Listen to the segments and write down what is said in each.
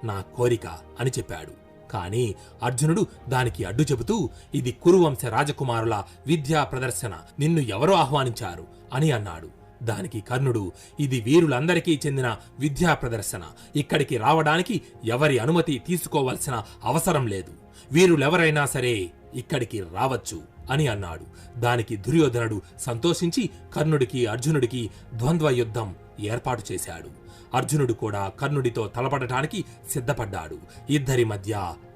నా కోరిక అని చెప్పాడు. కాని అర్జునుడు దానికి అడ్డు చెబుతూ, ఇది కురువంశ రాజకుమారుల విద్యా ప్రదర్శన, నిన్ను ఎవరో ఆహ్వానించారు అని అన్నాడు. దానికి కర్ణుడు, ఇది వీరులందరికీ చెందిన విద్యా ప్రదర్శన, ఇక్కడికి రావడానికి ఎవరి అనుమతి తీసుకోవలసిన అవసరం లేదు, వీరులెవరైనా సరే ఇక్కడికి రావచ్చు అని అన్నాడు. దానికి దుర్యోధనుడు సంతోషించి కర్ణుడికి అర్జునుడికి ద్వంద్వ యుద్ధం ఏర్పాటు చేశాడు. అర్జునుడు కూడా కర్ణుడితో తలపడటానికి సిద్ధపడ్డాడు. ఇద్దరి మధ్య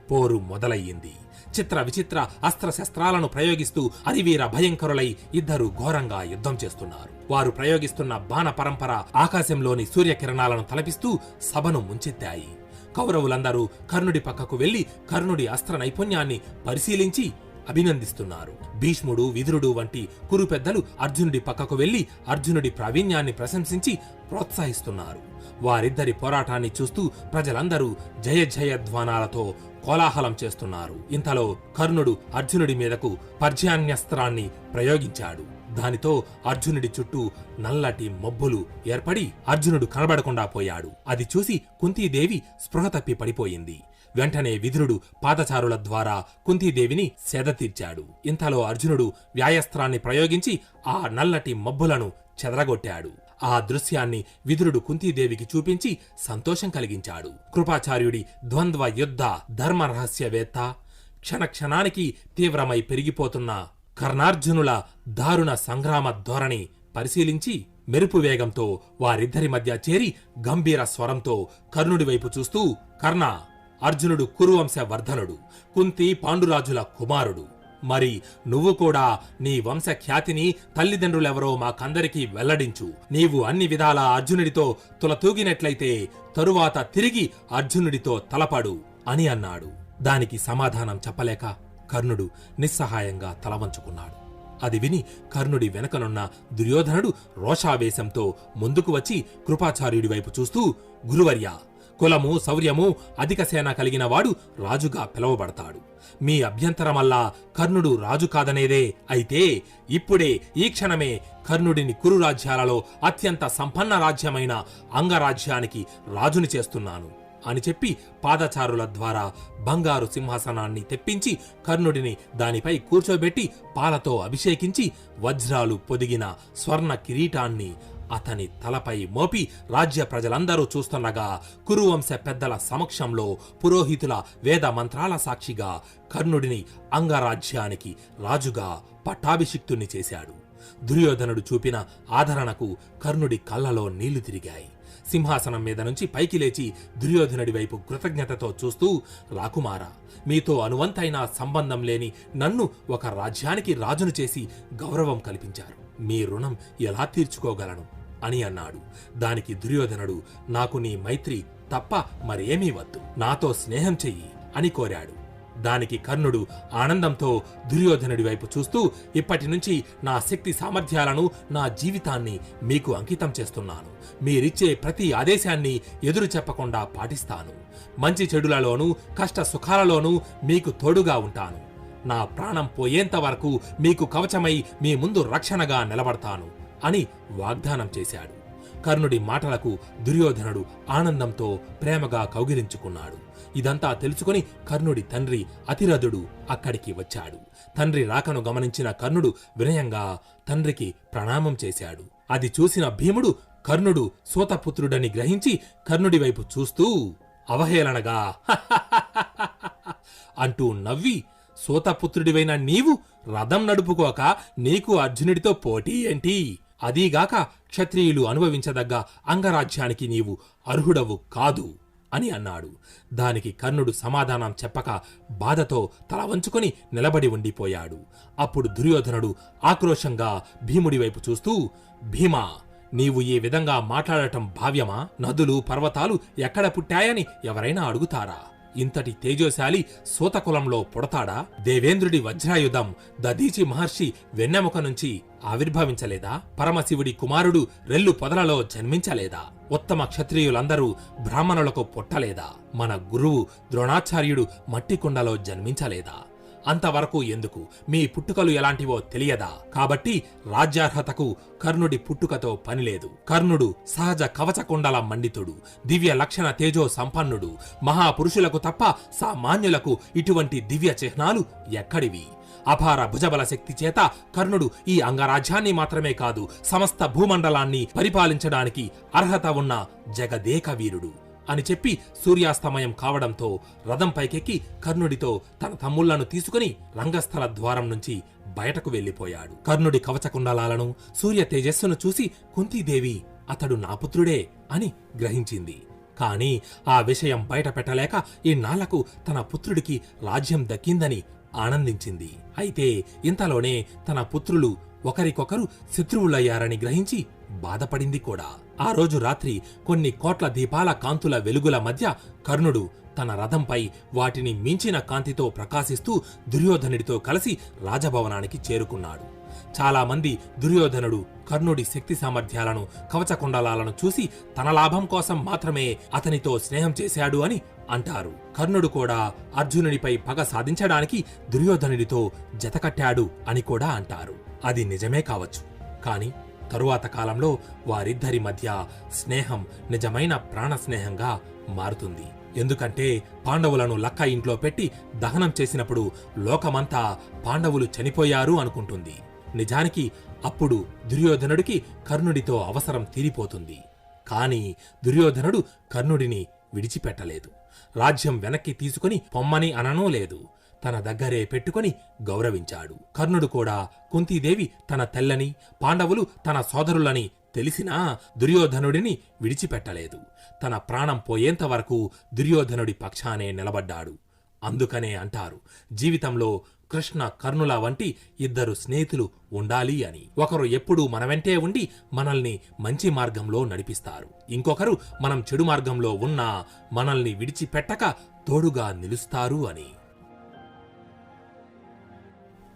పోరు మొదలయ్యింది. చిత్ర విచిత్ర అస్త్రశస్త్రాలను ప్రయోగిస్తూ అరివీర భయంకరులై ఇద్దరు ఘోరంగా యుద్ధం చేస్తున్నారు. వారు ప్రయోగిస్తున్న బాణ పరంపర ఆకాశంలోని సూర్యకిరణాలను తలపిస్తూ సభను ముంచెత్తాయి. కౌరవులందరూ కర్ణుడి పక్కకు వెళ్లి కర్ణుడి అస్త్ర నైపుణ్యాన్ని పరిశీలించి అభినందిస్తున్నారు. భీష్ముడు, విదురుడు వంటి కురు పెద్దలు అర్జునుడి పక్కకు వెళ్లి అర్జునుడి ప్రావీణ్యాన్ని ప్రశంసించి ప్రోత్సహిస్తున్నారు. వారిద్దరి పోరాటాన్ని చూస్తూ ప్రజలందరూ జయ జయధ్వానాలతో కోలాహలం చేస్తున్నారు. ఇంతలో కర్ణుడు అర్జునుడి మీదకు పర్జన్యాస్త్రాన్ని ప్రయోగించాడు. దానితో అర్జునుడి చుట్టూ నల్లటి మబ్బులు ఏర్పడి అర్జునుడు కనబడకుండా పోయాడు. అది చూసి కుంతీదేవి స్పృహ తప్పి పడిపోయింది. వెంటనే విదురుడు పాదచారుల ద్వారా కుంతీదేవిని సేదతీర్చాడు. ఇంతలో అర్జునుడు వ్యాయస్త్రాన్ని ప్రయోగించి ఆ నల్లటి మబ్బులను చెదరగొట్టాడు. ఆ దృశ్యాన్ని విదురుడు కుంతీదేవికి చూపించి సంతోషం కలిగించాడు. కృపాచార్యుడి ద్వంద్వ యుద్ధ ధర్మ రహస్యవేత్త, క్షణక్షణానికి తీవ్రమై పెరిగిపోతున్న కర్ణార్జునుల దారుణ సంగ్రామ ధోరణి పరిశీలించి మెరుపు వేగంతో వారిద్దరి మధ్య చేరి గంభీర స్వరంతో కర్ణుడి వైపు చూస్తూ, కర్ణ, అర్జునుడు కురువంశ వర్ధనుడు, కుంతి పాండురాజుల కుమారుడు. మరి నువ్వు కూడా నీ వంశ ఖ్యాతిని, తల్లిదండ్రులెవరో మాకందరికీ వెల్లడించు. నీవు అన్ని విధాలా అర్జునుడితో తులతూగినట్లయితే తరువాత తిరిగి అర్జునుడితో తలపడు అని అన్నాడు. దానికి సమాధానం చెప్పలేక కర్ణుడు నిస్సహాయంగా తలవంచుకున్నాడు. అది విని కర్ణుడి వెనకనున్న దుర్యోధనుడు రోషావేశంతో ముందుకు వచ్చి కృపాచార్యుడి వైపు చూస్తూ, గురువర్య, కులము శౌర్యము అధిక సేన కలిగిన వాడు రాజుగా పిలువబడతాడు. మీ అభ్యంతరమల్లా కర్ణుడు రాజు కాదనేదే. అయితే ఇప్పుడే ఈ క్షణమే కర్ణుడిని కురు రాజ్యాలలో అత్యంత సంపన్న రాజ్యమైన అంగరాజ్యానికి రాజుని చేస్తున్నాను అని చెప్పి పాదచారుల ద్వారా బంగారు సింహాసనాన్ని తెప్పించి కర్ణుడిని దానిపై కూర్చోబెట్టి పాలతో అభిషేకించి వజ్రాలు పొదిగిన స్వర్ణ కిరీటాన్ని అతని తలపై మోపి రాజ్య ప్రజలందరూ చూస్తుండగా కురువంశ పెద్దల సమక్షంలో పురోహితుల వేద మంత్రాల సాక్షిగా కర్ణుడిని అంగరాజ్యానికి రాజుగా పట్టాభిషిక్తుణ్ణి చేశాడు. దుర్యోధనుడు చూపిన ఆదరణకు కర్ణుడి కళ్ళలో నీళ్లు తిరిగాయి. సింహాసనం మీద నుంచి పైకి లేచి దుర్యోధనుడి వైపు కృతజ్ఞతతో చూస్తూ, రాకుమారా, మీతో అనువంతైన సంబంధం లేని నన్ను ఒక రాజ్యానికి రాజును చేసి గౌరవం కల్పించారు. మీ రుణం ఎలా తీర్చుకోగలను అని అన్నాడు. దానికి దుర్యోధనుడు, నాకు నీ మైత్రి తప్ప మరేమీ వద్దు, నాతో స్నేహం చెయ్యి అని కోరాడు. దానికి కర్ణుడు ఆనందంతో దుర్యోధనుడి వైపు చూస్తూ, ఇప్పటి నుంచి నా శక్తి సామర్థ్యాలను, నా జీవితాన్ని మీకు అంకితం చేస్తున్నాను. మీరిచ్చే ప్రతి ఆదేశాన్ని ఎదురు చెప్పకుండా పాటిస్తాను. మంచి చెడులలోనూ కష్ట సుఖాలలోనూ మీకు తోడుగా ఉంటాను. నా ప్రాణం పోయేంత వరకు మీకు కవచమై మీ ముందు రక్షణగా నిలబడతాను అని వాగ్దానం చేశాడు. కర్ణుడి మాటలకు దుర్యోధనుడు ఆనందంతో ప్రేమగా కౌగిలించుకున్నాడు. ఇదంతా తెలుసుకుని కర్ణుడి తండ్రి అతిరథుడు అక్కడికి వచ్చాడు. తండ్రి రాకను గమనించిన కర్ణుడు వినయంగా తండ్రికి ప్రణామం చేశాడు. అది చూసిన భీముడు కర్ణుడు సూతపుత్రుడని గ్రహించి కర్ణుడి వైపు చూస్తూ అవహేళనగా అంటూ నవ్వి, సూతపుత్రుడివైన నీవు రథం నడుపుకోక నీకు అర్జునుడితో పోటీ ఏంటి? అదీగాక క్షత్రియులు అనుభవించదగ్గ అంగరాజ్యానికి నీవు అర్హుడవు కాదు అని అన్నాడు. దానికి కర్ణుడు సమాధానం చెప్పక బాధతో తల వంచుకొని నిలబడి ఉండిపోయాడు. అప్పుడు దుర్యోధనుడు ఆక్రోశంగా భీముడి వైపు చూస్తూ, భీమా, నీవు ఈ విధంగా మాట్లాడటం భావ్యమా? నదులు పర్వతాలు ఎక్కడ పుట్టాయని ఎవరైనా అడుగుతారా? ఇంతటి తేజోశాలి సూతకులంలో పుడతాడా? దేవేంద్రుడి వజ్రాయుధం దదీచి మహర్షి వెన్నెముక నుంచి ఆవిర్భవించలేదా? పరమశివుడి కుమారుడు రెల్లు పొదలలో జన్మించలేదా? ఉత్తమ క్షత్రియులందరూ బ్రాహ్మణులకు పుట్టలేదా? మన గురువు ద్రోణాచార్యుడు మట్టికుండలో జన్మించలేదా? అంతవరకు ఎందుకు? మీ పుట్టుకలు ఎలాంటివో తెలియదా? కాబట్టి రాజ్యార్హతకు కర్ణుడి పుట్టుకతో పనిలేదు. కర్ణుడు సహజ కవచకుండల మండితుడు, దివ్య లక్షణ తేజో సంపన్నుడు. మహాపురుషులకు తప్ప సామాన్యులకు ఇటువంటి దివ్య చిహ్నాలు ఎక్కడివి? అపార భుజబల శక్తి చేత కర్ణుడు ఈ అంగరాజ్యాన్ని మాత్రమే కాదు, సమస్త భూమండలాన్ని పరిపాలించడానికి అర్హత ఉన్న జగదేక వీరుడు అని చెప్పి సూర్యాస్తమయం కావడంతో రథం పైకెక్కి కర్ణుడితో తన తమ్ముళ్లను తీసుకుని రంగస్థల ద్వారం నుంచి బయటకు వెళ్లిపోయాడు. కర్ణుడి కవచకుండలాలను, సూర్య తేజస్సును చూసి కుంతీదేవి అతడు నా పుత్రుడే అని గ్రహించింది. కాని ఆ విషయం బయట పెట్టలేక ఈనాళ్లకు తన పుత్రుడికి రాజ్యం దక్కిందని ఆనందించింది. అయితే ఇంతలోనే తన పుత్రులు ఒకరికొకరు శత్రువులయ్యారని గ్రహించి బాధపడింది కూడా. ఆ రోజు రాత్రి కొన్ని కోట్ల దీపాల కాంతుల వెలుగుల మధ్య కర్ణుడు తన రథంపై వాటిని మించిన కాంతితో ప్రకాశిస్తూ దుర్యోధనుడితో కలిసి రాజభవనానికి చేరుకున్నాడు. చాలా మంది దుర్యోధనుడు కర్ణుడి శక్తి సామర్థ్యాలను, కవచకుండలాలను చూసి తన లాభం కోసం మాత్రమే అతనితో స్నేహం చేశాడు అని అంటారు. కర్ణుడు కూడా అర్జునుడిపై పగ సాధించడానికి దుర్యోధనుడితో జతకట్టాడు అని కూడా అంటారు. అది నిజమే కావచ్చు. కాని తరువాత కాలంలో వారిద్దరి మధ్య స్నేహం నిజమైన ప్రాణ స్నేహంగా మారుతుంది. ఎందుకంటే పాండవులను లక్క ఇంట్లో పెట్టి దహనం చేసినప్పుడు లోకమంతా పాండవులు చనిపోయారు అనుకుంటుంది. నిజానికి అప్పుడు దుర్యోధనుడికి కర్ణుడితో అవసరం తీరిపోతుంది. కాని దుర్యోధనుడు కర్ణుడిని విడిచిపెట్టలేదు. రాజ్యం వెనక్కి తీసుకుని పొమ్మని అననూ లేదు. తన దగ్గరే పెట్టుకుని గౌరవించాడు. కర్ణుడు కూడా కుంతీదేవి తన తెల్లని, పాండవులు తన సోదరులని తెలిసినా దుర్యోధనుడిని విడిచిపెట్టలేదు. తన ప్రాణం పోయేంత వరకు దుర్యోధనుడి పక్షానే నిలబడ్డాడు. అందుకనే అంటారు, జీవితంలో కృష్ణ కర్ణుల వంటి ఇద్దరు స్నేహితులు ఉండాలి అని. ఒకరు ఎప్పుడూ మన వెంటే ఉండి మనల్ని మంచి మార్గంలో నడిపిస్తారు. ఇంకొకరు మనం చెడు మార్గంలో ఉన్నా మనల్ని విడిచిపెట్టక తోడుగా నిలుస్తారు అని.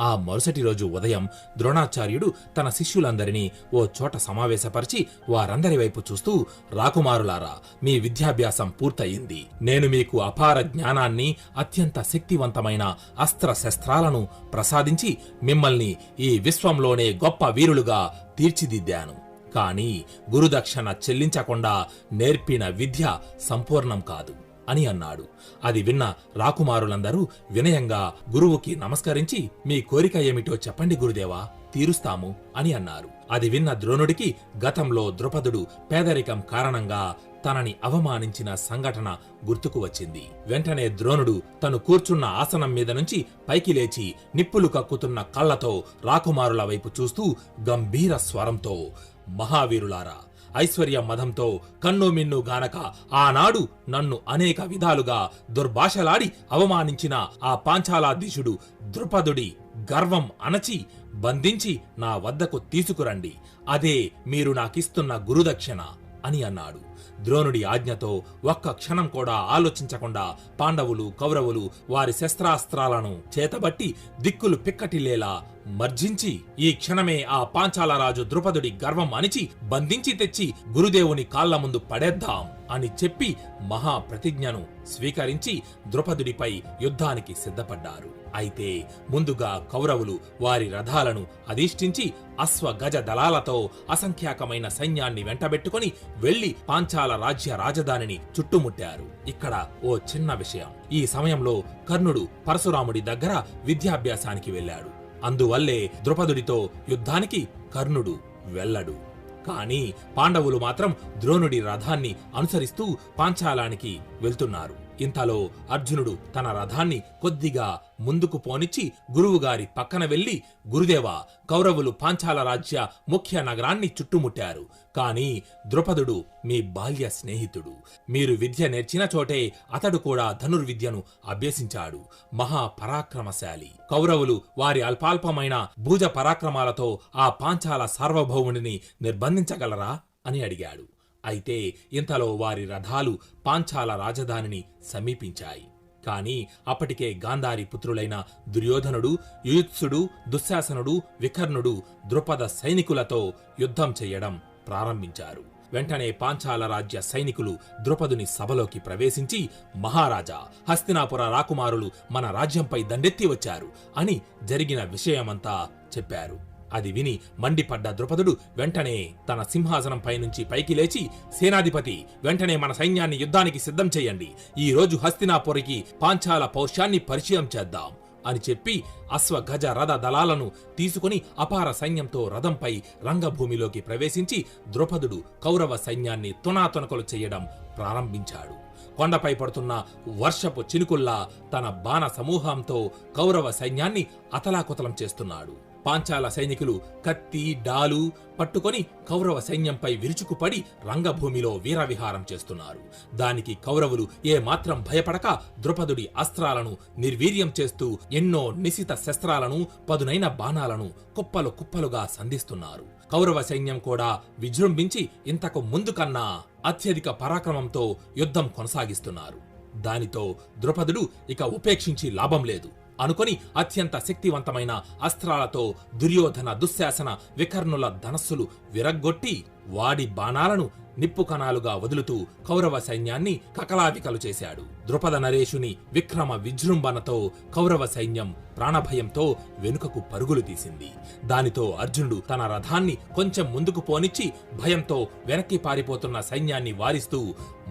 ఆ మరుసటి రోజు ఉదయం ద్రోణాచార్యుడు తన శిష్యులందరినీ ఓ చోట సమావేశపరిచి వారందరి వైపు చూస్తూ, రాకుమారులారా, మీ విద్యాభ్యాసం పూర్తయింది. నేను మీకు అపార జ్ఞానాన్ని, అత్యంత శక్తివంతమైన అస్త్రశస్త్రాలను ప్రసాదించి మిమ్మల్ని ఈ విశ్వంలోనే గొప్ప వీరులుగా తీర్చిదిద్దాను. కాని గురుదక్షిణ చెల్లించకుండా నేర్పిన విద్య సంపూర్ణం కాదు అని అన్నాడు. అది విన్న రాకుమారులందరూ వినయంగా గురువుకి నమస్కరించి, మీ కోరిక ఏమిటో చెప్పండి గురుదేవా, తీరుస్తాము అని అన్నారు. అది విన్న ద్రోణుడికి గతంలో ద్రుపదుడు పేదరికం కారణంగా తనని అవమానించిన సంఘటన గుర్తుకు వచ్చింది. వెంటనే ద్రోణుడు తను కూర్చున్న ఆసనం మీద నుంచి పైకి లేచి నిప్పులు కక్కుతున్న కళ్లతో రాకుమారుల వైపు చూస్తూ గంభీర స్వరంతో, మహావీరులారా, ఐశ్వర్య మదంతో కన్నుమిన్ను గానక ఆనాడు నన్ను అనేక విధాలుగా దుర్భాషలాడి అవమానించిన ఆ పాంచాలాధీశుడు ద్రుపదుడి గర్వం అణచి బంధించి నా వద్దకు తీసుకురండి. అదే మీరు నాకిస్తున్న గురుదక్షిణ అని అన్నాడు. ద్రోణుడి ఆజ్ఞతో ఒక్క క్షణం కూడా ఆలోచించకుండా పాండవులు, కౌరవులు వారి శస్త్రాస్త్రాలను చేతబట్టి దిక్కులు పిక్కటిల్లేలా మర్జించి ఈ క్షణమే ఆ పాంచాలరాజు ద్రుపదుడి గర్వం అణిచి బంధించి తెచ్చి గురుదేవుని కాళ్ల ముందు పడేద్దాం అని చెప్పి మహాప్రతిజ్ఞను స్వీకరించి ద్రుపదుడిపై యుద్ధానికి సిద్ధపడ్డారు. అయితే ముందుగా కౌరవులు వారి రథాలను అధిష్ఠించి అశ్వ గజ దళాలతో అసంఖ్యాకమైన సైన్యాన్ని వెంటబెట్టుకుని వెళ్లి పాంచాల రాజ్య రాజధానిని చుట్టుముట్టారు. ఇక్కడ ఓ చిన్న విషయం. ఈ సమయంలో కర్ణుడు పరశురాముడి దగ్గర విద్యాభ్యాసానికి వెళ్లాడు. అందువల్లే ద్రుపదుడితో యుద్ధానికి కర్ణుడు వెళ్ళడు. కాని పాండవులు మాత్రం ద్రోణుడి రథాన్ని అనుసరిస్తూ పాంచాలానికి వెళ్తున్నారు. ఇంతలో అర్జునుడు తన రథాన్ని కొద్దిగా ముందుకు పోనిచ్చి గురువుగారి పక్కన వెళ్లి, గురుదేవా, కౌరవులు పాంచాల రాజ్య ముఖ్య నగరాన్ని చుట్టుముట్టారు. కాని ద్రుపదుడు మీ బాల్య స్నేహితుడు. మీరు విద్య నేర్చిన చోటే అతడు కూడా ధనుర్విద్యను అభ్యసించాడు. మహాపరాక్రమశాలి. కౌరవులు వారి అల్పాల్పమైన భుజ పరాక్రమాలతో ఆ పాంచాల సార్వభౌముడిని నిర్బంధించగలరా అని అడిగాడు. అయితే ఇంతలో వారి రథాలు పాంచాల రాజధానిని సమీపించాయి. కాని అప్పటికే గాంధారి పుత్రులైన దుర్యోధనుడు, యుయుత్సుడు, దుశ్శాసనుడు, వికర్ణుడు ద్రుపద సైనికులతో యుద్ధం చెయ్యడం ప్రారంభించారు. వెంటనే పాంచాల రాజ్య సైనికులు ద్రుపదుని సభలోకి ప్రవేశించి, మహారాజా, హస్తినాపుర రాకుమారులు మన రాజ్యంపై దండెత్తి వచ్చారు అని జరిగిన విషయమంతా చెప్పారు. అది విని మండిపడ్డ ద్రుపదుడు వెంటనే తన సింహాసనంపై నుంచి పైకి లేచి, సేనాధిపతి, వెంటనే మన సైన్యాన్ని యుద్ధానికి సిద్ధం చెయ్యండి. ఈ రోజు హస్తినాపురికి పాంచాల పౌష్యాన్ని పరిచయం చేద్దాం అని చెప్పి అశ్వ గజ రథ దళాలను తీసుకుని అపార సైన్యంతో రథంపై రంగభూమిలోకి ప్రవేశించి ద్రుపదుడు కౌరవ సైన్యాన్ని తునాతునకలు చెయ్యడం ప్రారంభించాడు. కొండపై పడుతున్న వర్షపు చినుకుల్లా తన బాణ సమూహంతో కౌరవ సైన్యాన్ని అతలాకుతలం చేస్తున్నాడు. పాంచాల సైనికులు కత్తి, డాలు పట్టుకొని కౌరవ సైన్యంపై విరుచుకుపడి రంగభూమిలో వీరవిహారం చేస్తున్నారు. దానికి కౌరవులు ఏమాత్రం భయపడక ద్రుపదుడి అస్త్రాలను నిర్వీర్యం చేస్తూ ఎన్నో నిశిత శస్త్రాలను, పదునైన బాణాలను కుప్పలు కుప్పలుగా సంధిస్తున్నారు. కౌరవ సైన్యం కూడా విజృంభించి ఇంతకు ముందు కన్నా అత్యధిక పరాక్రమంతో యుద్ధం కొనసాగిస్తున్నారు. దానితో ద్రుపదుడు ఇక ఉపేక్షించి లాభం లేదు అనుకొని అత్యంత శక్తివంతమైన అస్త్రాలతో దుర్యోధన, దుశ్శాసన, వికర్ణుల ధనస్సులు విరగ్గొట్టి వాడి బాణాలను నిప్పు కణాలుగా వదులుతూ కౌరవ సైన్యాన్ని కకలావికలు చేశాడు. ద్రుపద నరేషుని విక్రమ విజృంభణతో కౌరవ సైన్యం ప్రాణభయంతో వెనుకకు పరుగులు తీసింది. దానితో అర్జునుడు తన రథాన్ని కొంచెం ముందుకు పోనిచ్చి భయంతో వెనక్కి పారిపోతున్న సైన్యాన్ని వారిస్తూ,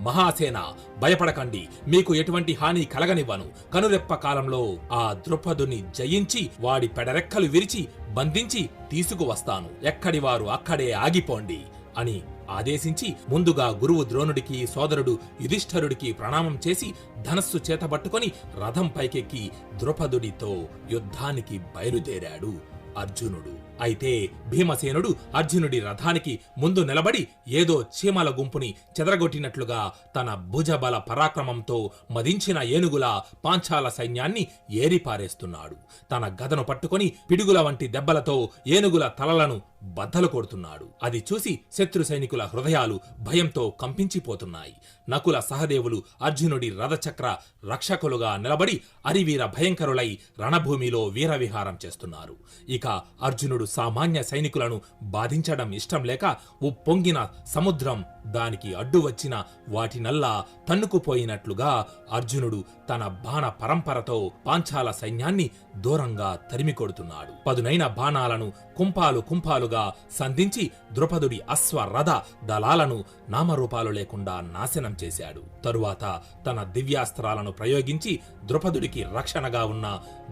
మహాసేన, భయపడకండి, మీకు ఎటువంటి హాని కలగనివ్వను. కనురెప్ప కాలంలో ఆ ద్రుపదుని జయించి వాడి పెడరెక్కలు విరిచి బంధించి తీసుకువస్తాను. ఎక్కడివారు అక్కడే ఆగిపోండి అని ఆదేశించి ముందుగా గురువు ద్రోణుడికి, సోదరుడు యుధిష్ఠరుడికి ప్రణామం చేసి ధనస్సు చేతబట్టుకొని రథం పైకెక్కి ద్రుపదుడితో యుద్ధానికి బయలుదేరాడు అర్జునుడు. అయితే భీమసేనుడు అర్జునుడి రథానికి ముందు నిలబడి ఏదో చీమల గుంపుని చెదరగొట్టినట్లుగా తన భుజబల పరాక్రమంతో మదించిన ఏనుగులా పాంచాల సైన్యాన్ని ఏరిపారేస్తున్నాడు. తన గదను పట్టుకొని పిడుగుల వంటి దెబ్బలతో ఏనుగుల తలలను బద్దలు కొడుతున్నాడు. అది చూసి శత్రు సైనికుల హృదయాలు భయంతో కంపించిపోతున్నాయి. నకుల, సహదేవులు అర్జునుడి రథచక్ర రక్షకులుగా నిలబడి అరివీర భయంకరులై రణభూమిలో వీరవిహారం చేస్తున్నారు. ఇక అర్జునుడు సామాన్య సైనికులను బాధించడం ఇష్టం లేక ఉప్పొంగిన సముద్రం దానికి అడ్డు వచ్చిన వాటినల్లా తన్నుకుపోయినట్లుగా అర్జునుడు తన బాణ పరంపరతో పాంచాల సైన్యాన్ని దూరంగా తరిమి కొడుతున్నాడు. పదునైన బాణాలను కుంపాలు కుంపాలుగా సంధించి ద్రుపదుడి అశ్వ రథ దళాలను నామరూపాలు లేకుండా నాశనం చేశాడు. తరువాత తన దివ్యాస్త్రాలను ప్రయోగించి ద్రుపదుడికి రక్షణగా ఉన్న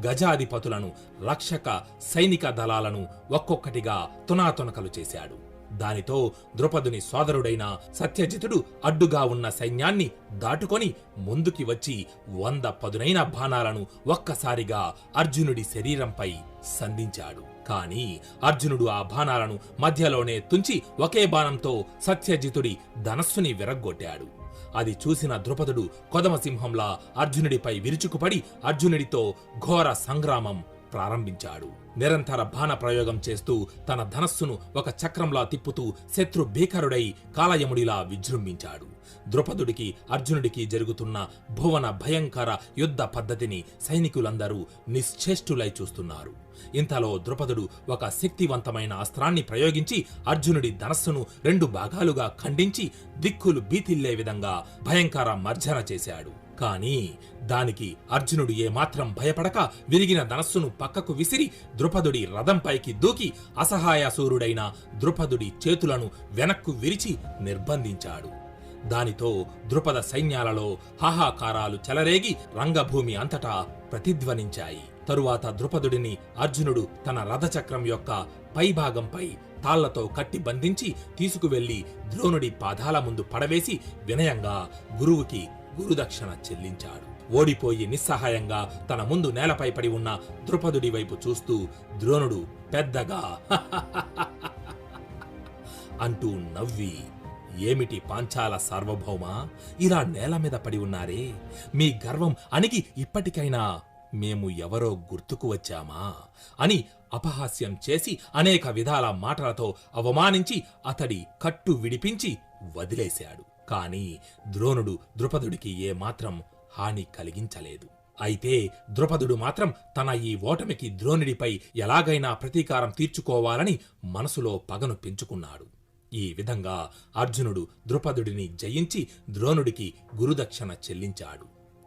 గజాధిపతులను, రక్షక సైనిక దళాలను ఒక్కొక్కటిగా తునాతునకలు చేశాడు. దానితో ద్రుపదుని సోదరుడైన సత్యజితుడు అడ్డుగా ఉన్న సైన్యాన్ని దాటుకొని ముందుకి వచ్చి 100 పదునైన బాణాలను ఒక్కసారిగా అర్జునుడి శరీరంపై సంధించాడు. కాని అర్జునుడు ఆ బాణాలను మధ్యలోనే తుంచి ఒకే బాణంతో సత్యజితుడి ధనస్సుని విరగ్గొట్టాడు. అది చూసిన ద్రుపదుడు కొదమసింహంలా అర్జునుడిపై విరుచుకుపడి అర్జునుడితో ఘోర సంగ్రామం ప్రారంభించాడు. నిరంతర బాణ ప్రయోగం చేస్తూ తన ధనస్సును ఒక చక్రంలా తిప్పుతూ శత్రు భీకరుడై కాలయముడిలా విజృంభించాడు. ద్రుపదుడికి, అర్జునుడికి జరుగుతున్న భువన భయంకర యుద్ధ పద్ధతిని సైనికులందరూ నిశ్చేష్టులై చూస్తున్నారు. ఇంతలో ద్రుపదుడు ఒక శక్తివంతమైన అస్త్రాన్ని ప్రయోగించి అర్జునుడి ధనస్సును 2 భాగాలుగా ఖండించి దిక్కులు బీతిల్లే విధంగా భయంకర మర్జన చేశాడు. కాని దానికి అర్జునుడు ఏమాత్రం భయపడక విరిగిన ధనస్సును పక్కకు విసిరి ద్రుపదుడి రథంపైకి దూకి అసహాయసూరుడైన ద్రుపదుడి చేతులను వెనక్కు విరిచి నిర్బంధించాడు. దానితో ద్రుపద సైన్యాలలో హాహాకారాలు చెలరేగి రంగభూమి అంతటా ప్రతిధ్వనించాయి. తరువాత ద్రుపదుడిని అర్జునుడు తన రథచక్రం యొక్క పైభాగంపై తాళ్లతో కట్టి బంధించి తీసుకువెళ్లి ద్రోణుడి పాదాల ముందు పడవేసి వినయంగా గురువుకి గురుదక్షిణ చెల్లించాడు. ఓడిపోయి నిస్సహాయంగా తన ముందు నేలపై పడి ఉన్న ద్రుపదుడి వైపు చూస్తూ ద్రోణుడు పెద్దగా అంటూ నవ్వి, ఏమిటి పాంచాల సార్వభౌమా, ఇలా నేల మీద పడి ఉన్నారే? మీ గర్వం అణిగి ఇప్పటికైనా మేము ఎవరో గుర్తుకు వచ్చామా అని అపహాస్యం చేసి అనేక విధాల మాటలతో అవమానించి అతడి కట్టు విడిపించి వదిలేశాడు. కాని ద్రోణుడు ద్రుపదుడికి ఏమాత్రం హాని కలిగించలేదు. అయితే ద్రుపదుడు మాత్రం తన ఈ ఓటమికి ద్రోణుడిపై ఎలాగైనా ప్రతీకారం తీర్చుకోవాలని మనసులో పగను పెంచుకున్నాడు. ఈ విధంగా అర్జునుడు ద్రుపదుడిని జయించి ద్రోణుడికి గురుదక్షిణ చెల్లించాడు.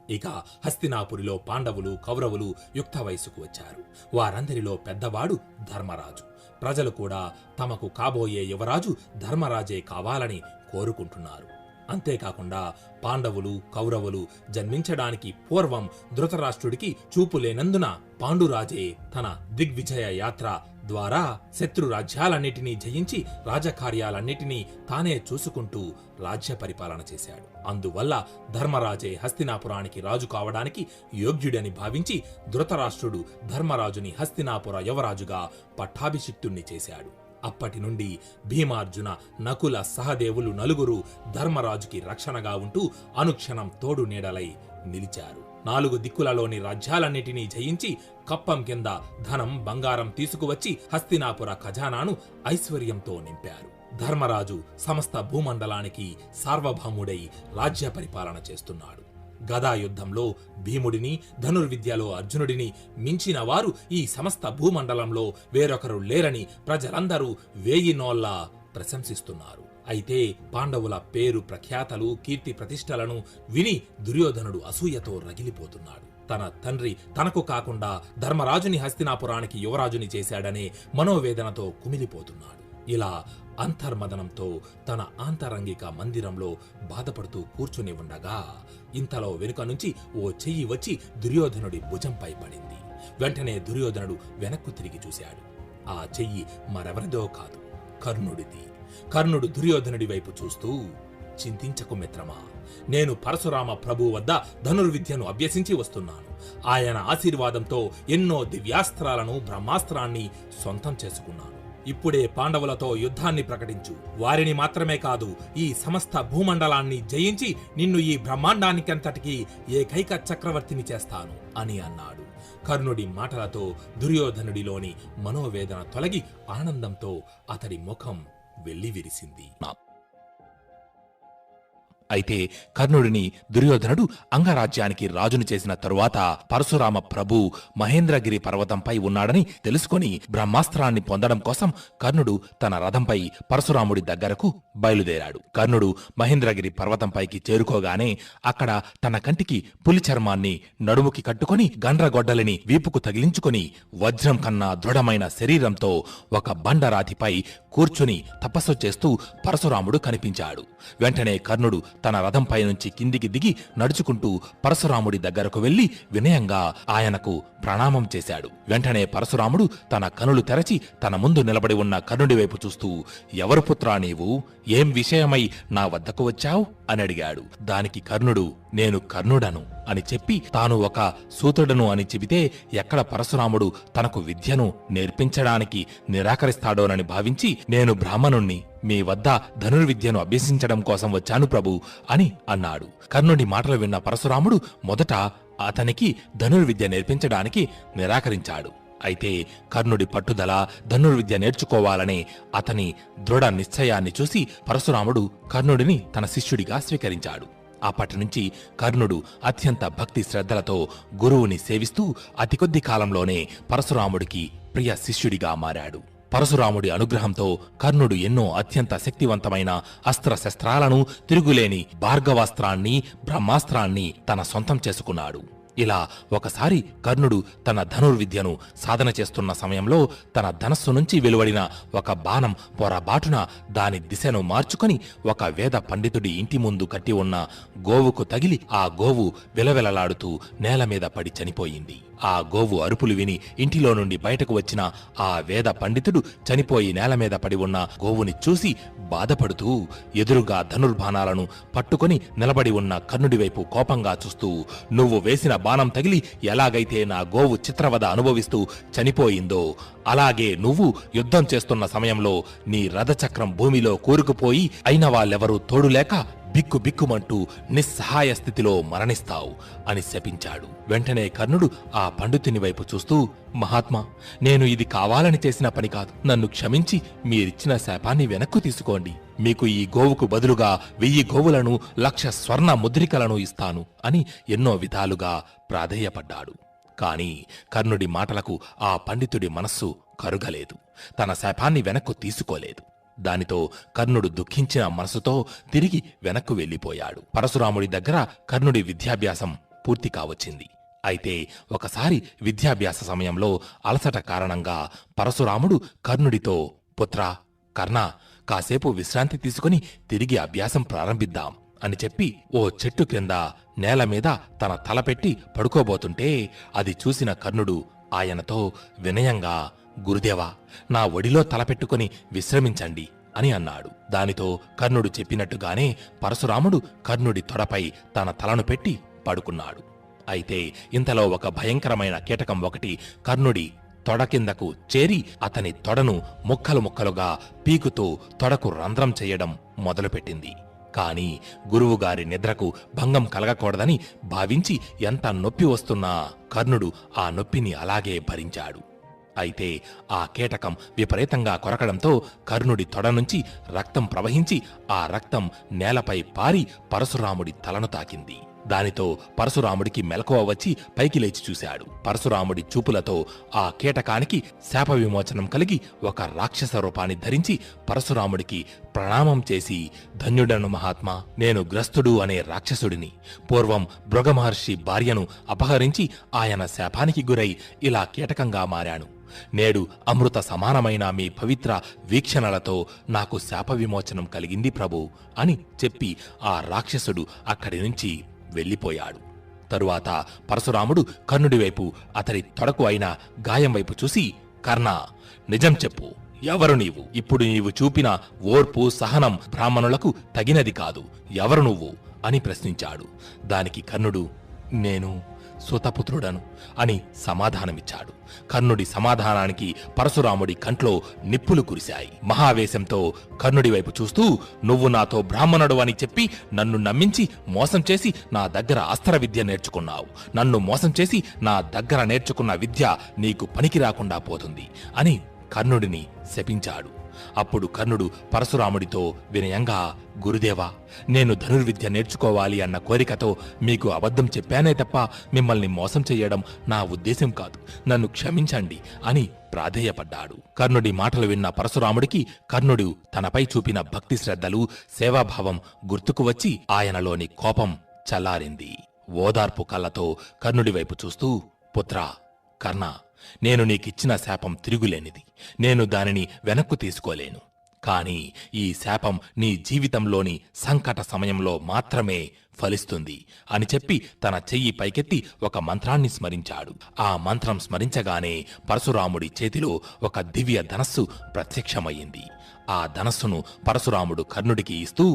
ఇక హస్తినాపురిలో పాండవులు కౌరవులు యుక్త వయసుకు వచ్చారు. వారందరిలో పెద్దవాడు ధర్మరాజు. ప్రజలు కూడా తమకు కాబోయే యువరాజు ధర్మరాజే కావాలని కోరుకుంటున్నారు. అంతేకాకుండా పాండవులు కౌరవులు జన్మించడానికి పూర్వం ధృతరాష్ట్రుడికి చూపు లేనందున పాండురాజే తన దిగ్విజయ యాత్ర ద్వారా శత్రు రాజ్యాలన్నిటినీ జయించి రాజకార్యాలన్నిటినీ తానే చూసుకుంటూ రాజ్య పరిపాలన చేశాడు. అందువల్ల ధర్మరాజే హస్తినాపురానికి రాజు కావడానికి యోగ్యుడని భావించి ధృతరాష్ట్రుడు ధర్మరాజుని హస్తినాపుర యువరాజుగా పట్టాభిషిక్తుణ్ణి చేశాడు. అప్పటి నుండి భీమార్జున నకుల సహదేవులు నలుగురు ధర్మరాజుకి రక్షణగా ఉంటూ అనుక్షణం తోడు నీడలై నిలిచారు. 4 దిక్కులలోని రాజ్యాలన్నిటినీ జయించి కప్పం కింద ధనం బంగారం తీసుకువచ్చి హస్తినాపుర ఖజానాను ఐశ్వర్యంతో నింపారు. ధర్మరాజు సమస్త భూమండలానికి సార్వభౌముడై రాజ్య పరిపాలన చేస్తున్నాడు. గదాయుద్ధంలో భీముడిని, ధనుర్విద్యలో అర్జునుడిని మించిన వారు ఈ సమస్త భూమండలంలో వేరొకరు లేరని ప్రజలందరూ 1000 నోళ్ల ప్రశంసిస్తున్నారు. అయితే పాండవుల పేరు ప్రఖ్యాతలు కీర్తి ప్రతిష్టలను విని దుర్యోధనుడు అసూయతో రగిలిపోతున్నాడు. తన తండ్రి తనకు కాకుండా ధర్మరాజుని హస్తినాపురానికి యువరాజుని చేశాడనే మనోవేదనతో కుమిలిపోతున్నాడు. ఇలా అంతర్మదనంతో తన ఆంతరంగిక మందిరంలో బాధపడుతూ కూర్చుని ఉండగా ఇంతలో వెనుక నుంచి ఓ చెయ్యి వచ్చి దుర్యోధనుడి భుజంపై పడింది. వెంటనే దుర్యోధనుడు వెనక్కు తిరిగి చూశాడు. ఆ చెయ్యి మరెవరిదో కాదు, కర్ణుడిది. కర్ణుడు దుర్యోధనుడి వైపు చూస్తూ, చింతించకు మిత్రమా, నేను పరశురామ ప్రభు వద్ద ధనుర్విద్యను అభ్యసించి వస్తున్నాను. ఆయన ఆశీర్వాదంతో ఎన్నో దివ్యాస్త్రాలను బ్రహ్మాస్త్రాన్ని సొంతం చేసుకున్నాను. ఇప్పుడే పాండవులతో యుద్ధాన్ని ప్రకటించు. వారిని మాత్రమే కాదు, ఈ సమస్త భూమండలాన్ని జయించి నిన్ను ఈ బ్రహ్మాండానికంతటికీ ఏకైక చక్రవర్తిని చేస్తాను అని అన్నాడు. కర్ణుడి మాటలతో దుర్యోధనుడిలోని మనోవేదన తొలగి ఆనందంతో అతడి ముఖం వెల్లివిరిసింది. అయితే కర్ణుడిని దుర్యోధనుడు అంగరాజ్యానికి రాజును చేసిన తరువాత పరశురామ ప్రభు మహేంద్రగిరి పర్వతంపై ఉన్నాడని తెలుసుకొని బ్రహ్మాస్త్రాన్ని పొందడం కోసం కర్ణుడు తన రథంపై పరశురాముడి దగ్గరకు బయలుదేరాడు. కర్ణుడు మహేంద్రగిరి పర్వతంపైకి చేరుకోగానే అక్కడ తన కంటికి పులి చర్మాన్ని నడుముకి కట్టుకుని గండ్రగొడ్డలిని వీపుకు తగిలించుకుని వజ్రం కన్నా దృఢమైన శరీరంతో ఒక బండరాతిపై కూర్చుని తపస్సు చేస్తూ పరశురాముడు కనిపించాడు. వెంటనే కర్ణుడు తన రథంపై నుంచి కిందికి దిగి నడుచుకుంటూ పరశురాముడి దగ్గరకు వెళ్లి వినయంగా ఆయనకు ప్రణామం చేశాడు. వెంటనే పరశురాముడు తన కనులు తెరచి తన ముందు నిలబడి ఉన్న కర్ణుడి వైపు చూస్తూ, ఎవరు పుత్రా నీవు? ఏం విషయమై నా వద్దకు వచ్చావు అని అడిగాడు. దానికి కర్ణుడు, నేను కర్ణుడను అని చెప్పి తాను ఒక సూతుడను అని చెబితే ఎక్కడ పరశురాముడు తనకు విద్యను నేర్పించడానికి నిరాకరిస్తాడోనని భావించి, నేను బ్రాహ్మణుణ్ణి, మీ వద్ద ధనుర్విద్యను అభ్యసించడం కోసం వచ్చాను ప్రభు అని అన్నాడు. కర్ణుడి మాటలు విన్న పరశురాముడు మొదట అతనికి ధనుర్విద్య నేర్పించడానికి నిరాకరించాడు. అయితే కర్ణుడి పట్టుదల ధనుర్విద్య నేర్చుకోవాలనే అతని దృఢ నిశ్చయాన్ని చూసి పరశురాముడు కర్ణుడిని తన శిష్యుడిగా స్వీకరించాడు. అప్పటి నుంచి కర్ణుడు అత్యంత భక్తి శ్రద్ధలతో గురువుని సేవిస్తూ అతి కొద్ది కాలంలోనే పరశురాముడికి ప్రియ శిష్యుడిగా మారాడు. పరశురాముడి అనుగ్రహంతో కర్ణుడు ఎన్నో అత్యంత శక్తివంతమైన అస్త్రశస్త్రాలను, తిరుగులేని భార్గవాస్త్రాన్ని, బ్రహ్మాస్త్రాన్ని తన సొంతం చేసుకున్నాడు. ఇలా ఒకసారి కర్ణుడు తన ధనుర్విద్యను సాధన చేస్తున్న సమయంలో తన ధనస్సు నుంచి వెలువడిన ఒక బాణం పొరబాటున దాని దిశను మార్చుకొని ఒక వేద పండితుడి ఇంటి ముందు కట్టి ఉన్న గోవుకు తగిలి ఆ గోవు విలవిలలాడుతూ నేల మీద పడి చనిపోయింది. ఆ గోవు అరుపులు విని ఇంటిలో నుండి బయటకు వచ్చిన ఆ వేద పండితుడు చనిపోయి నేల మీద పడి ఉన్న గోవుని చూసి బాధపడుతూ ఎదురుగా ధనుర్బాణాలను పట్టుకొని నిలబడి ఉన్న కర్ణుడి వైపు కోపంగా చూస్తూ, నువ్వు వేసిన బాణం తగిలి ఎలాగైతే నా గోవు చిత్రవద అనుభవిస్తూ చనిపోయిందో అలాగే నువ్వు యుద్ధం చేస్తున్న సమయంలో నీ రథచక్రం భూమిలో కూరుకుపోయి అయిన వాళ్ళెవరూ తోడులేక బిక్కుబిక్కుమంటూ నిస్సహాయ స్థితిలో మరణిస్తావు అని శపించాడు. వెంటనే కర్ణుడు ఆ పండితుని వైపు చూస్తూ, మహాత్మా, నేను ఇది కావాలని చేసిన పని కాదు, నన్ను క్షమించి మీరిచ్చిన శాపాన్ని వెనక్కు తీసుకోండి. మీకు ఈ గోవుకు బదులుగా 1000 గోవులను 1,00,000 స్వర్ణ ముద్రికలను ఇస్తాను అని ఎన్నో విధాలుగా ప్రాధేయపడ్డాడు. కాని కర్ణుడి మాటలకు ఆ పండితుడి మనస్సు కరుగలేదు. తన శాపాన్ని వెనక్కు తీసుకోలేదు. దానితో కర్ణుడు దుఃఖించిన మనసుతో తిరిగి వెనక్కు వెళ్లిపోయాడు. పరశురాముడి దగ్గర కర్ణుడి విద్యాభ్యాసం పూర్తి కావచ్చింది. అయితే ఒకసారి విద్యాభ్యాస సమయంలో అలసట కారణంగా పరశురాముడు కర్ణుడితో, పుత్రా, కర్ణ, కాసేపు విశ్రాంతి తీసుకుని తిరిగి అభ్యాసం ప్రారంభిద్దాం అని చెప్పి ఓ చెట్టు క్రింద నేల మీద తన తలపెట్టి పడుకోబోతుంటే అది చూసిన కర్ణుడు ఆయనతో వినయంగా, గురుదేవా, నా ఒడిలో తలపెట్టుకుని విశ్రమించండి అని అన్నాడు. దానితో కర్ణుడు చెప్పినట్టుగానే పరశురాముడు కర్ణుడి తొడపై తన తలను పెట్టి పడుకున్నాడు. అయితే ఇంతలో ఒక భయంకరమైన కీటకం ఒకటి కర్ణుడి తొడ కిందకు చేరి అతని తొడను ముక్కలు ముక్కలుగా పీకుతూ తొడకు రంధ్రం చెయ్యడం మొదలుపెట్టింది. కాని గురువుగారి నిద్రకు భంగం కలగకూడదని భావించి ఎంత నొప్పి వస్తున్నా కర్ణుడు ఆ నొప్పిని అలాగే భరించాడు. అయితే ఆ కీటకం విపరీతంగా కొరకడంతో కర్ణుడి తొడ నుంచి రక్తం ప్రవహించి ఆ రక్తం నేలపై పారి పరశురాముడి తలను తాకింది. దానితో పరశురాముడికి మెలకువ వచ్చి పైకి లేచి చూశాడు. పరశురాముడి చూపులతో ఆ కీటకానికి శాప విమోచనం కలిగి ఒక రాక్షస రూపాన్ని ధరించి పరశురాముడికి ప్రణామం చేసి, ధన్యుడను మహాత్మా, నేను గ్రస్తుడు అనే రాక్షసుడిని. పూర్వం భృగమహర్షి భార్యను అపహరించి ఆయన శాపానికి గురై ఇలా కీటకంగా మారాను. నేడు అమృత సమానమైన మీ పవిత్ర వీక్షణలతో నాకు శాప విమోచనం కలిగింది ప్రభు అని చెప్పి ఆ రాక్షసుడు అక్కడి నుంచి వెళ్ళిపోయాడు. తరువాత పరశురాముడు కర్ణుడి వైపు, అతడి తొడకు అయిన గాయం వైపు చూసి, కర్ణ, నిజం చెప్పు, ఎవరు నీవు? ఇప్పుడు నీవు చూపిన ఓర్పు, సహనం బ్రాహ్మణులకు తగినది కాదు. ఎవరు నువ్వు అని ప్రశ్నించాడు. దానికి కర్ణుడు, నేను సుతపుత్రుడను అని సమాధానమిచ్చాడు. కర్ణుడి సమాధానానికి పరశురాముడి కంట్లో నిప్పులు కురిశాయి. మహావేశంతో కర్ణుడి వైపు చూస్తూ, నువ్వు నాతో బ్రాహ్మణుడు అని చెప్పి నన్ను నమ్మించి మోసం చేసి నా దగ్గర అస్త్ర విద్య నేర్చుకున్నావు. నన్ను మోసం చేసి నా దగ్గర నేర్చుకున్న విద్య నీకు పనికి రాకుండా పోతుంది అని కర్ణుడిని శపించాడు. అప్పుడు కర్ణుడు పరశురాముడితో వినయంగా, గురుదేవా, నేను ధనుర్విద్య నేర్చుకోవాలి అన్న కోరికతో మీకు అబద్ధం చెప్పానే తప్ప మిమ్మల్ని మోసం చెయ్యడం నా ఉద్దేశం కాదు. నన్ను క్షమించండి అని ప్రాధేయపడ్డాడు. కర్ణుడి మాటలు విన్న పరశురాముడికి కర్ణుడు తనపై చూపిన భక్తి శ్రద్ధలు, సేవాభావం గుర్తుకు వచ్చి ఆయనలోని కోపం చల్లారింది. ఓదార్పు కళ్ళతో కర్ణుడి వైపు చూస్తూ, పుత్రా, కర్ణ, నేను నీకిచ్చిన శాపం తిరుగులేనిది. నేను దానిని వెనక్కు తీసుకోలేను. కాని ఈ శాపం నీ జీవితంలోని సంకట సమయంలో మాత్రమే ఫలిస్తుంది అని చెప్పి తన చెయ్యి పైకెత్తి ఒక మంత్రాన్ని స్మరించాడు. ఆ మంత్రం స్మరించగానే పరశురాముడి చేతిలో ఒక దివ్య ధనస్సు ప్రత్యక్షమయ్యింది. ఆ ధనస్సును పరశురాముడు కర్ణుడికి ఇస్తూ,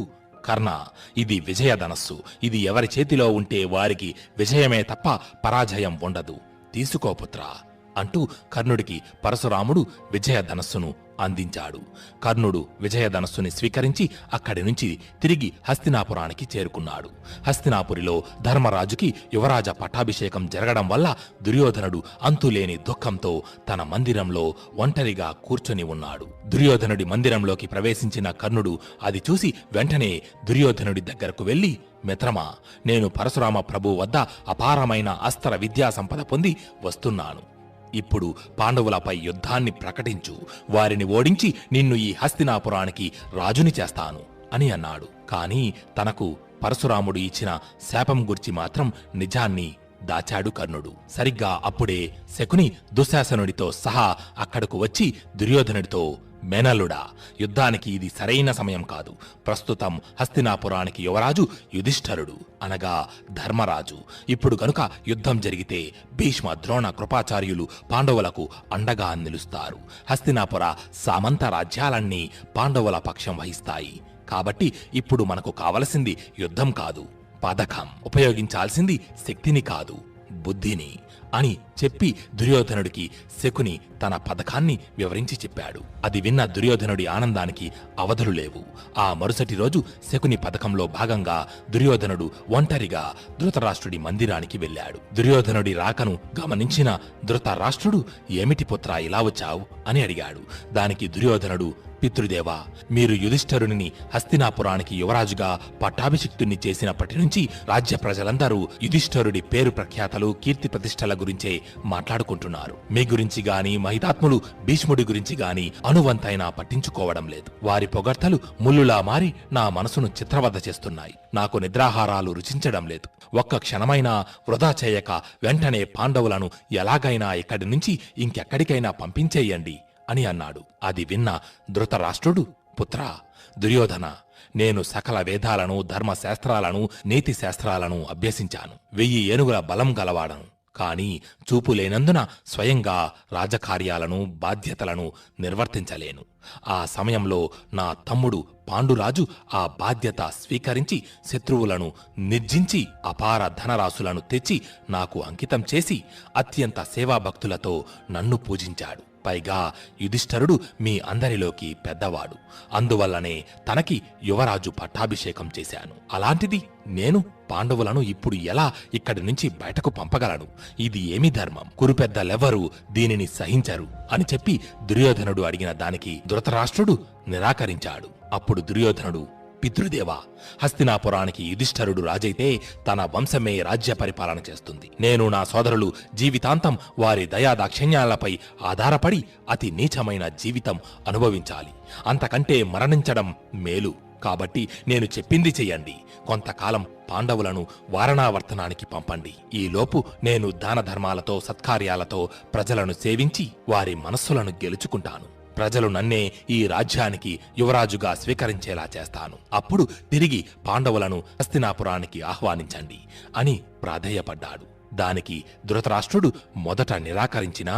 కర్ణ, ఇది విజయధనస్సు. ఇది ఎవరి చేతిలో ఉంటే వారికి విజయమే తప్ప పరాజయం ఉండదు. తీసుకోపుత్రా అంటూ కర్ణుడికి పరశురాముడు విజయధనస్సును అందించాడు. కర్ణుడు విజయధనస్సుని స్వీకరించి అక్కడి నుంచి తిరిగి హస్తినాపురానికి చేరుకున్నాడు. హస్తినాపురిలో ధర్మరాజుకి యువరాజ పట్టాభిషేకం జరగడం వల్ల దుర్యోధనుడు అంతులేని దుఃఖంతో తన మందిరంలో ఒంటరిగా కూర్చొని ఉన్నాడు. దుర్యోధనుడి మందిరంలోకి ప్రవేశించిన కర్ణుడు అది చూసి వెంటనే దుర్యోధనుడి దగ్గరకు వెళ్లి, మిత్రమా, నేను పరశురామ ప్రభు వద్ద అపారమైన అస్త్ర విద్యా సంపద పొంది వస్తున్నాను. ఇప్పుడు పాండవులపై యుద్ధాన్ని ప్రకటించు. వారిని ఓడించి నిన్ను ఈ హస్తినాపురానికి రాజుని చేస్తాను అని అన్నాడు. కాని తనకు పరశురాముడు ఇచ్చిన శాపం గురించి మాత్రం నిజాన్ని దాచాడు కర్ణుడు. సరిగ్గా అప్పుడే శకుని దుశ్శాసనుడితో సహా అక్కడకు వచ్చి దుర్యోధనుడితో, మేనల్లుడా, యుద్ధానికి ఇది సరైన సమయం కాదు. ప్రస్తుతం హస్తినాపురానికి యువరాజు యుధిష్ఠరుడు అనగా ధర్మరాజు. ఇప్పుడు గనుక యుద్ధం జరిగితే భీష్మ, ద్రోణ, కృపాచార్యులు పాండవులకు అండగా నిలుస్తారు. హస్తినాపుర సామంత రాజ్యాలన్నీ పాండవుల పక్షం వహిస్తాయి. కాబట్టి ఇప్పుడు మనకు కావలసింది యుద్ధం కాదు, పథకం. ఉపయోగించాల్సింది శక్తిని కాదు, బుద్ధిని అని చెప్పి దుర్యోధనుడికి శకుని తన పథకాన్ని వివరించి చెప్పాడు. అది విన్న దుర్యోధనుడి ఆనందానికి అవధులు లేవు. ఆ మరుసటి రోజు శకుని పథకంలో భాగంగా దుర్యోధనుడు ఒంటరిగా ధృతరాష్ట్రుడి మందిరానికి వెళ్ళాడు. దుర్యోధనుడి రాకను గమనించిన ధృతరాష్ట్రుడు, ఏమిటి పుత్రా ఇలా వచ్చావు అని అడిగాడు. దానికి దుర్యోధనుడు, పితృదేవా, మీరు యుధిష్ఠరుని హస్తినాపురానికి యువరాజుగా పట్టాభిషిక్తుణ్ణి చేసినప్పటి నుంచి రాజ్య ప్రజలందరూ యుధిష్ఠరుడి పేరు ప్రఖ్యాతలు కీర్తి ప్రతిష్టల గురించే మాట్లాడుకుంటున్నారు. మీ గురించి గాని మహితాత్ములు భీష్ముడి గురించి గాని అనువంతైనా పట్టించుకోవడం లేదు. వారి పొగడ్తలు ముల్లులా మారి నా మనసును చిత్రవద చేస్తున్నాయి. నాకు నిద్రాహారాలు రుచించడం లేదు. ఒక్క క్షణమైనా వృధా చేయక వెంటనే పాండవులను ఎలాగైనా ఇక్కడి నుంచి ఇంకెక్కడికైనా పంపించేయండి అని అన్నాడు. అది విన్న ధృతరాష్ట్రుడు, పుత్రా దుర్యోధన, నేను సకల వేదాలను, ధర్మశాస్త్రాలను, నీతి శాస్త్రాలను అభ్యసించాను. 1000 ఏనుగుల బలం గలవాడను. కాని చూపులేనందున స్వయంగా రాజకార్యాలను, బాధ్యతలను నిర్వర్తించలేను. ఆ సమయంలో నా తమ్ముడు పాండురాజు ఆ బాధ్యత స్వీకరించి శత్రువులను నిర్జించి అపార ధనరాశులను తెచ్చి నాకు అంకితం చేసి అత్యంత సేవాభక్తులతో నన్ను పూజించాడు. పైగా యుధిష్ఠరుడు మీ అందరిలోకి పెద్దవాడు. అందువల్లనే తనకి యువరాజు పట్టాభిషేకం చేశాను. అలాంటిది నేను పాండవులను ఇప్పుడు ఎలా ఇక్కడి నుంచి బయటకు పంపగలను? ఇది ఏమి ధర్మం? కురుపెద్దలెవ్వరూ దీనిని సహించరు అని చెప్పి దుర్యోధనుడు అడిగిన దానికి ధృతరాష్ట్రుడు నిరాకరించాడు. అప్పుడు దుర్యోధనుడు, పితృదేవా, హస్తినాపురానికి యుధిష్ఠరుడు రాజైతే తన వంశమే రాజ్య పరిపాలన చేస్తుంది. నేను నా సోదరులు జీవితాంతం వారి దయాదాక్షిణ్యాలపై ఆధారపడి అతి నీచమైన జీవితం అనుభవించాలి. అంతకంటే మరణించడం మేలు. కాబట్టి నేను చెప్పింది చెయ్యండి. కొంతకాలం పాండవులను వారణావర్తనానికి పంపండి. ఈలోపు నేను దాన ధర్మాలతో, సత్కార్యాలతో ప్రజలను సేవించి వారి మనస్సులను గెలుచుకుంటాను. ప్రజలు నన్నే ఈ రాజ్యానికి యువరాజుగా స్వీకరించేలా చేస్తాను. అప్పుడు తిరిగి పాండవులను హస్తినాపురానికి ఆహ్వానించండి అని ప్రాధేయపడ్డాడు. దానికి ధృతరాష్ట్రుడు మొదట నిరాకరించినా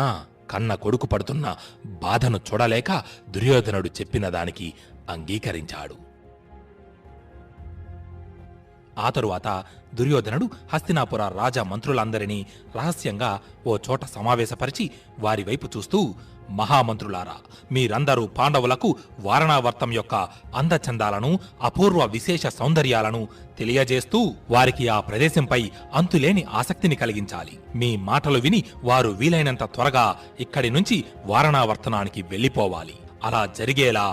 కన్న కొడుకు పడుతున్న బాధను చూడలేక దుర్యోధనుడు చెప్పిన దానికి అంగీకరించాడు. ఆ తరువాత దుర్యోధనుడు హస్తినాపుర రాజ మంత్రులందరినీ రహస్యంగా ఓ చోట సమావేశపరిచి వారి వైపు చూస్తూ, మహామంత్రులారా, మీరందరూ పాండవులకు వారణావర్తం యొక్క అందచందాలను, అపూర్వ విశేష సౌందర్యాలను తెలియజేస్తూ వారికి ఆ ప్రదేశంపై అంతులేని ఆసక్తిని కలిగించాలి. మీ మాటలు విని వారు వీలైనంత త్వరగా ఇక్కడి నుంచి వారణావర్తనానికి వెళ్లిపోవాలి. అలా జరిగేలా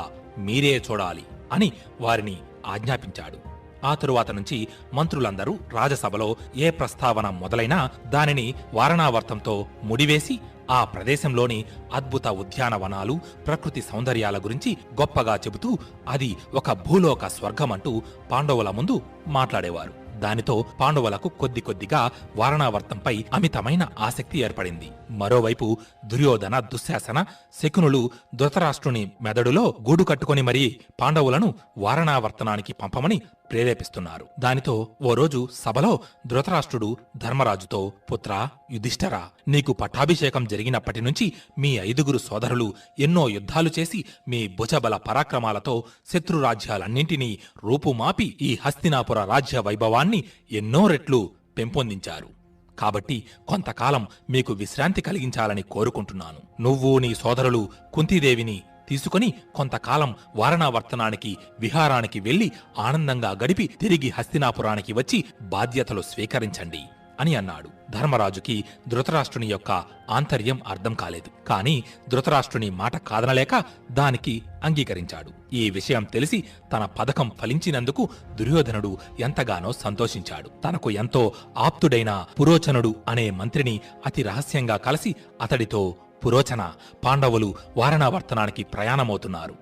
మీరే చూడాలి అని వారిని ఆజ్ఞాపించాడు. ఆ తరువాత నుంచి మంత్రులందరూ రాజసభలో ఏ ప్రస్తావన మొదలైనా దానిని వారణావర్తంతో ముడివేసి ఆ ప్రదేశంలోని అద్భుత ఉద్యానవనాలు, ప్రకృతి సౌందర్యాల గురించి గొప్పగా చెబుతూ అది ఒక భూలోక స్వర్గమంటూ పాండవుల ముందు మాట్లాడేవారు. దానితో పాండవులకు కొద్ది కొద్దిగా వారణావర్తంపై అమితమైన ఆసక్తి ఏర్పడింది. మరోవైపు దుర్యోధన, దుశ్శాసన, శకునులు ధృతరాష్ట్రుని మెదడులో గూడు కట్టుకుని మరీ పాండవులను వారణావర్తనానికి పంపమని ప్రేరేపిస్తున్నారు. దానితో ఓ రోజు సభలో ధృతరాష్ట్రుడు ధర్మరాజుతో, పుత్రా యుధిష్ఠరా, నీకు పట్టాభిషేకం జరిగినప్పటి నుంచి మీ 5 సోదరులు ఎన్నో యుద్ధాలు చేసి మీ భుజబల పరాక్రమాలతో శత్రురాజ్యాలన్నింటినీ రూపుమాపి ఈ హస్తినాపుర రాజ్య వైభవాన్ని ఎన్నో రెట్లు పెంపొందించారు. కాబట్టి కొంతకాలం మీకు విశ్రాంతి కలిగించాలని కోరుకుంటున్నాను. నువ్వు నీ సోదరులు కుంతీదేవిని తీసుకుని కొంతకాలం వారణావర్తనానికి విహారానికి వెళ్లి ఆనందంగా గడిపి తిరిగి హస్తినాపురానికి వచ్చి బాధ్యతలు స్వీకరించండి అని అన్నాడు. ధర్మరాజుకి ధృతరాష్ట్రుని యొక్క ఆంతర్యం అర్థం కాలేదు. కాని ధృతరాష్ట్రుని మాట కాదనలేక దానికి అంగీకరించాడు. ఈ విషయం తెలిసి తన పథకం ఫలించినందుకు దుర్యోధనుడు ఎంతగానో సంతోషించాడు. తనకు ఎంతో ఆప్తుడైన పురోచనుడు అనే మంత్రిని అతి రహస్యంగా కలిసి అతడితో, పురోచన, పాండవులు వారణావర్తనానికి ప్రయాణమవుతున్నారు.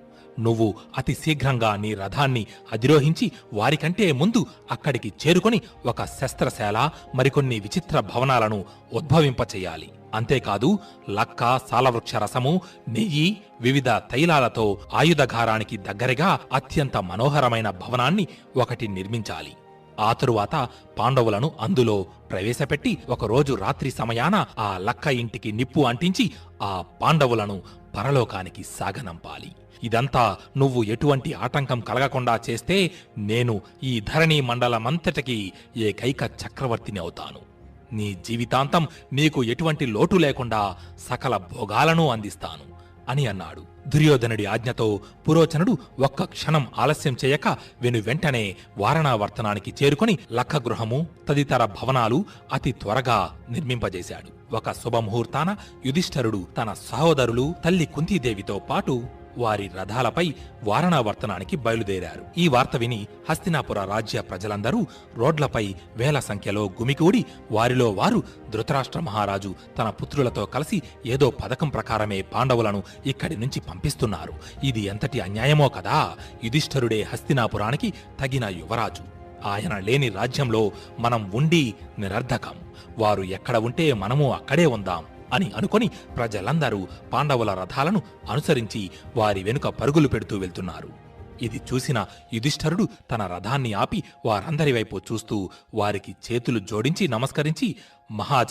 నువ్వు అతి శీఘ్రంగా నీ రథాన్ని అధిరోహించి వారికంటే ముందు అక్కడికి చేరుకొని ఒక శస్త్రశాల, మరికొన్ని విచిత్ర భవనాలను ఉద్భవింపచేయాలి. అంతేకాదు లక్క, సాలవృక్ష రసము, నెయ్యి, వివిధ తైలాలతో ఆయుధఘారానికి దగ్గరగా అత్యంత మనోహరమైన భవనాన్ని ఒకటి నిర్మించాలి. ఆ తరువాత పాండవులను అందులో ప్రవేశపెట్టి ఒకరోజు రాత్రి సమయాన ఆ లక్క ఇంటికి నిప్పు అంటించి ఆ పాండవులను పరలోకానికి సాగనంపాలి. ఇదంతా నువ్వు ఎటువంటి ఆటంకం కలగకుండా చేస్తే నేను ఈ ధరణీ మండలమంతటికీ ఏకైక చక్రవర్తిని అవుతాను. నీ జీవితాంతం నీకు ఎటువంటి లోటు లేకుండా సకల భోగాలను అందిస్తాను అని అన్నాడు. దుర్యోధనుడి ఆజ్ఞతో పురోచనుడు ఒక్క క్షణం ఆలస్యం చేయక వెంటనే వారణావర్తనానికి చేరుకుని లక్కగృహము తదితర భవనాలు అతి త్వరగా నిర్మింపజేశాడు. ఒక శుభముహూర్తాన యుధిష్ఠరుడు తన సహోదరులు, తల్లి కుంతీదేవితో పాటు వారి రథాలపై వారణావర్తనానికి బయలుదేరారు. ఈ వార్త విని హస్తినాపుర రాజ్య ప్రజలందరూ రోడ్లపై వేల సంఖ్యలో గుమికూడి వారిలో వారు ధృతరాష్ట్ర మహారాజు తన పుత్రులతో కలిసి ఏదో పథకం ప్రకారమే పాండవులను ఇక్కడి నుంచి పంపిస్తున్నారు. ఇది ఎంతటి అన్యాయమో కదా! యుధిష్ఠరుడే హస్తినాపురానికి తగిన యువరాజు. ఆయన లేని రాజ్యంలో మనం ఉండి నిరర్ధకం. వారు ఎక్కడ ఉంటే మనము అక్కడే ఉందాం అని అనుకొని ప్రజలందరూ పాండవుల రథాలను అనుసరించి వారి వెనుక పరుగులు పెడుతూ వెళ్తున్నారు. ఇది చూసిన యుధిష్ఠరుడు తన రథాన్ని ఆపి వారందరి వైపు చూస్తూ వారికి చేతులు జోడించి నమస్కరించి, మహాజ